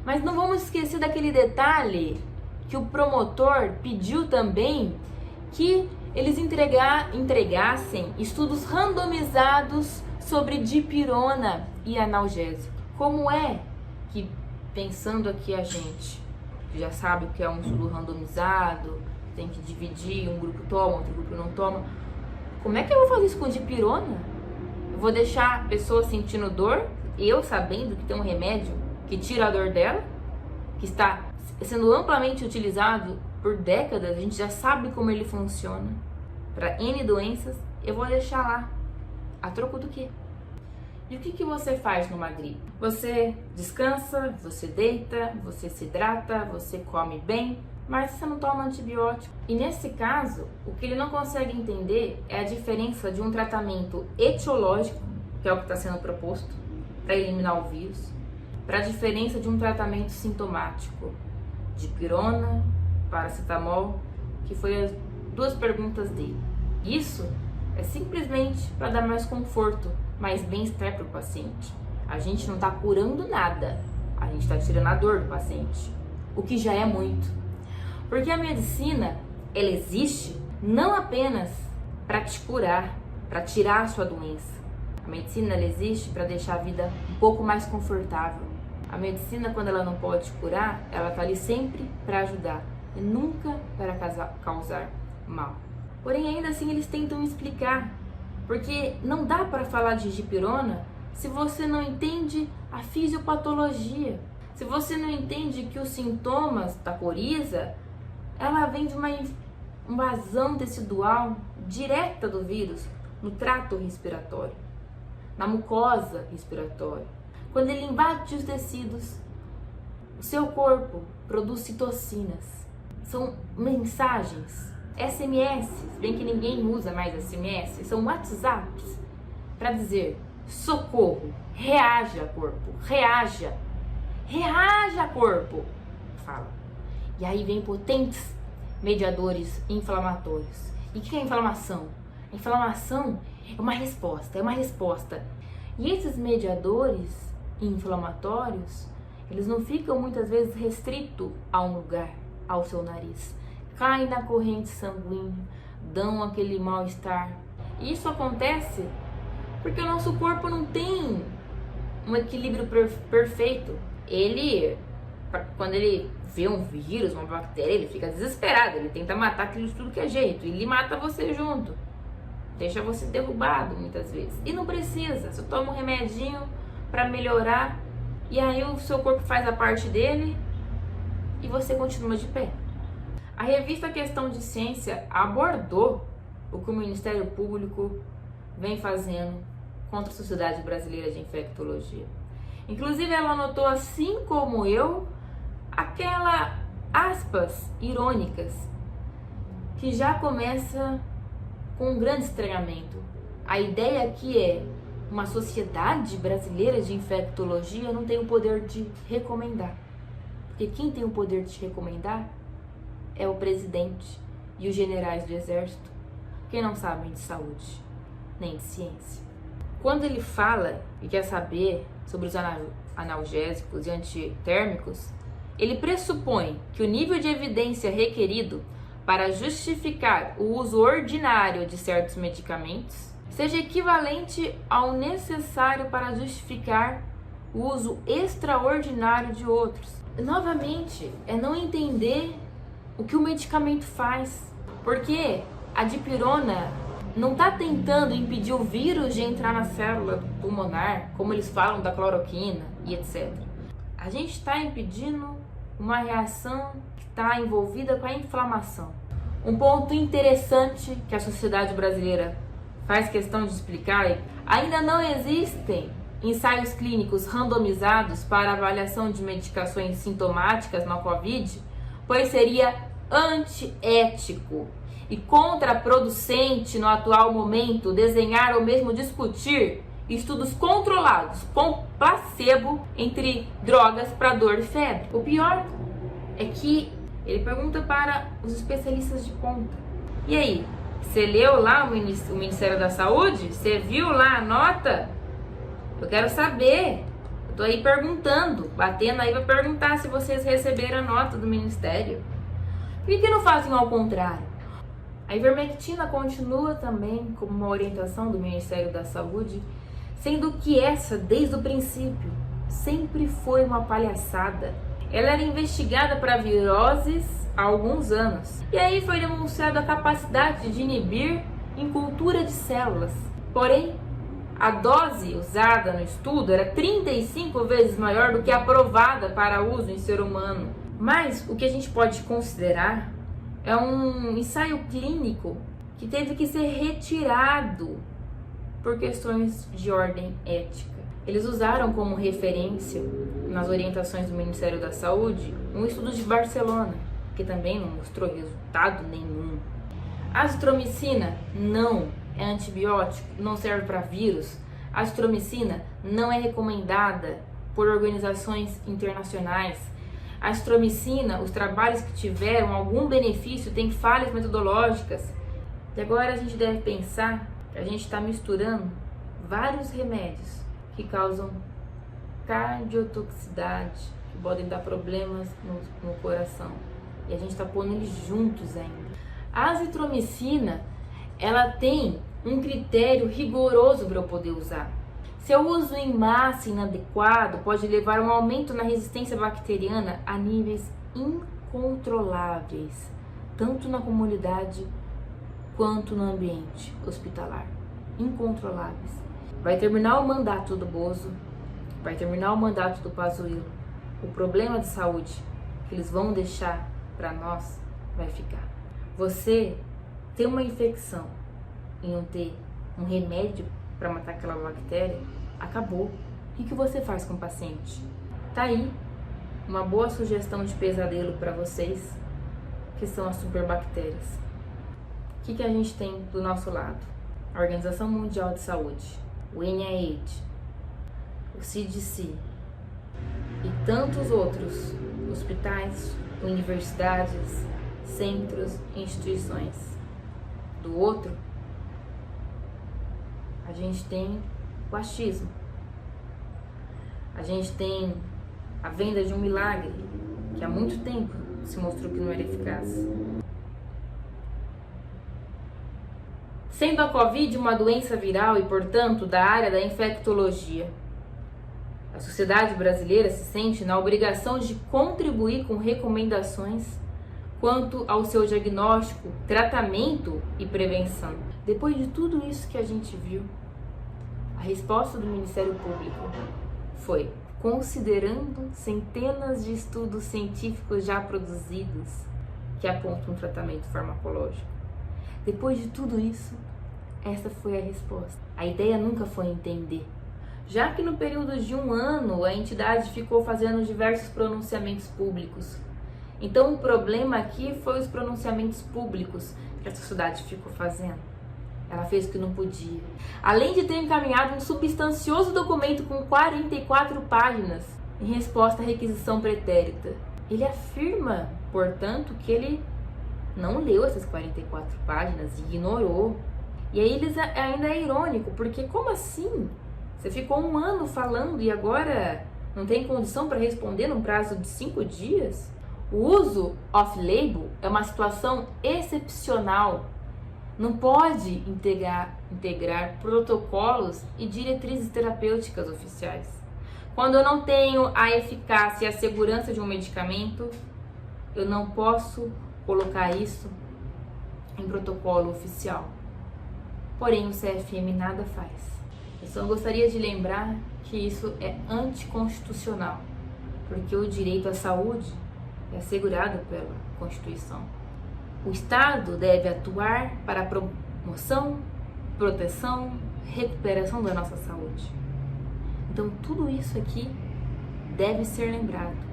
Mas não vamos esquecer daquele detalhe que o promotor pediu também que eles entregassem estudos randomizados sobre dipirona e analgésico. Como é que, pensando aqui a gente já sabe o que é um estudo randomizado, tem que dividir, um grupo toma, outro grupo não toma, como é que eu vou fazer isso com dipirona? Eu vou deixar a pessoa sentindo dor, eu sabendo que tem um remédio que tira a dor dela, que está sendo amplamente utilizado por décadas, a gente já sabe como ele funciona para N doenças, eu vou deixar lá, a troco do quê? E o que você faz numa gripe? Você descansa, você deita, você se hidrata, você come bem, mas você não toma antibiótico. E nesse caso, o que ele não consegue entender é a diferença de um tratamento etiológico, que é o que está sendo proposto para eliminar o vírus, para a diferença de um tratamento sintomático, dipirona, paracetamol, que foi as duas perguntas dele. Isso é simplesmente para dar mais conforto, mais bem-estar para o paciente. A gente não está curando nada, a gente está tirando a dor do paciente, o que já é muito. Porque a medicina, ela existe não apenas para te curar, para tirar a sua doença. A medicina, ela existe para deixar a vida um pouco mais confortável. A medicina, quando ela não pode curar, ela está ali sempre para ajudar e nunca para causar mal. Porém, ainda assim, eles tentam explicar, porque não dá para falar de dipirona se você não entende a fisiopatologia, se você não entende que os sintomas da coriza, ela vem de uma invasão tecidual direta do vírus no trato respiratório, na mucosa respiratória. Quando ele invade os tecidos, o seu corpo produz citocinas. São mensagens, SMS, bem que ninguém usa mais SMS, são WhatsApps para dizer: socorro, reaja corpo, reaja corpo, fala. E aí vem potentes mediadores inflamatórios. E o que é inflamação? A inflamação é uma resposta. E esses mediadores inflamatórios, eles não ficam muitas vezes restritos a um lugar, ao seu nariz. Caem na corrente sanguínea, dão aquele mal-estar. E isso acontece porque o nosso corpo não tem um equilíbrio perfeito. Quando ele vê um vírus, uma bactéria, ele fica desesperado, ele tenta matar aquilo de tudo que é jeito, e ele mata você junto, deixa você derrubado muitas vezes. E não precisa, você toma um remedinho para melhorar, e aí o seu corpo faz a parte dele e você continua de pé. A revista Questão de Ciência abordou o que o Ministério Público vem fazendo contra a Sociedade Brasileira de Infectologia. Inclusive, ela notou, assim como eu, aquela aspas irônicas que já começa com um grande estranhamento. A ideia aqui é: uma Sociedade Brasileira de Infectologia não tem o poder de recomendar. Porque quem tem o poder de recomendar é o presidente e os generais do exército, que não sabem de saúde, nem de ciência. Quando ele fala e quer saber sobre os analgésicos e antitérmicos, ele pressupõe que o nível de evidência requerido para justificar o uso ordinário de certos medicamentos seja equivalente ao necessário para justificar o uso extraordinário de outros. Novamente, é não entender o que o medicamento faz, porque a dipirona não está tentando impedir o vírus de entrar na célula pulmonar, como eles falam da cloroquina e etc. A gente está impedindo uma reação que está envolvida com a inflamação. Um ponto interessante que a Sociedade Brasileira faz questão de explicar é: ainda não existem ensaios clínicos randomizados para avaliação de medicações sintomáticas na COVID, pois seria antiético e contraproducente no atual momento desenhar ou mesmo discutir estudos controlados com placebo entre drogas para dor e febre. O pior é que ele pergunta para os especialistas de ponta: e aí, você leu lá o Ministério da Saúde? Você viu lá a nota? Eu quero saber. Eu tô aí perguntando, batendo aí para perguntar se vocês receberam a nota do Ministério. Por que não fazem ao contrário? A ivermectina continua também como uma orientação do Ministério da Saúde, sendo que essa, desde o princípio, sempre foi uma palhaçada. Ela era investigada para viroses há alguns anos. E aí foi demonstrada a capacidade de inibir em cultura de células. Porém, a dose usada no estudo era 35 vezes maior do que a aprovada para uso em ser humano. Mas o que a gente pode considerar é um ensaio clínico que teve que ser retirado por questões de ordem ética. Eles usaram como referência, nas orientações do Ministério da Saúde, um estudo de Barcelona, que também não mostrou resultado nenhum. A azitromicina não é antibiótico, não serve para vírus. A azitromicina não é recomendada por organizações internacionais. A azitromicina, os trabalhos que tiveram algum benefício têm falhas metodológicas. E agora a gente deve pensar que a gente está misturando vários remédios que causam cardiotoxicidade, que podem dar problemas no coração. E a gente está pondo eles juntos ainda. A azitromicina, ela tem um critério rigoroso para eu poder usar. Se eu uso em massa inadequado, pode levar a um aumento na resistência bacteriana a níveis incontroláveis, tanto na comunidade quanto no ambiente hospitalar. Incontroláveis. Vai terminar o mandato do Bozo, vai terminar o mandato do Pazuello. O problema de saúde que eles vão deixar para nós vai ficar. Você tem uma infecção e não ter um remédio para matar aquela bactéria, acabou. O que você faz com o paciente? Tá aí uma boa sugestão de pesadelo para vocês, que são as superbactérias. O que a gente tem do nosso lado? A Organização Mundial de Saúde, o NIH, o CDC e tantos outros hospitais, universidades, centros, instituições. Do outro, a gente tem o achismo. A gente tem a venda de um milagre que há muito tempo se mostrou que não era eficaz. Sendo a Covid uma doença viral e, portanto, da área da infectologia, a sociedade brasileira se sente na obrigação de contribuir com recomendações quanto ao seu diagnóstico, tratamento e prevenção. Depois de tudo isso que a gente viu, a resposta do Ministério Público foi: considerando centenas de estudos científicos já produzidos que apontam um tratamento farmacológico. Depois de tudo isso, essa foi a resposta. A ideia nunca foi entender. Já que no período de um ano a entidade ficou fazendo diversos pronunciamentos públicos. Então o problema aqui foi os pronunciamentos públicos que a sociedade ficou fazendo. Ela fez o que não podia. Além de ter encaminhado um substancioso documento com 44 páginas em resposta à requisição pretérita. Ele afirma, portanto, que ele não leu essas 44 páginas e ignorou. E aí eles ainda é irônico, porque como assim? Você ficou um ano falando e agora não tem condição para responder num prazo de 5 dias? O uso off-label é uma situação excepcional. Não pode integrar protocolos e diretrizes terapêuticas oficiais. Quando eu não tenho a eficácia e a segurança de um medicamento, eu não posso colocar isso em protocolo oficial. Porém, o CFM nada faz. Eu só gostaria de lembrar que isso é anticonstitucional, porque o direito à saúde é assegurado pela Constituição. O Estado deve atuar para a promoção, proteção, recuperação da nossa saúde. Então, tudo isso aqui deve ser lembrado.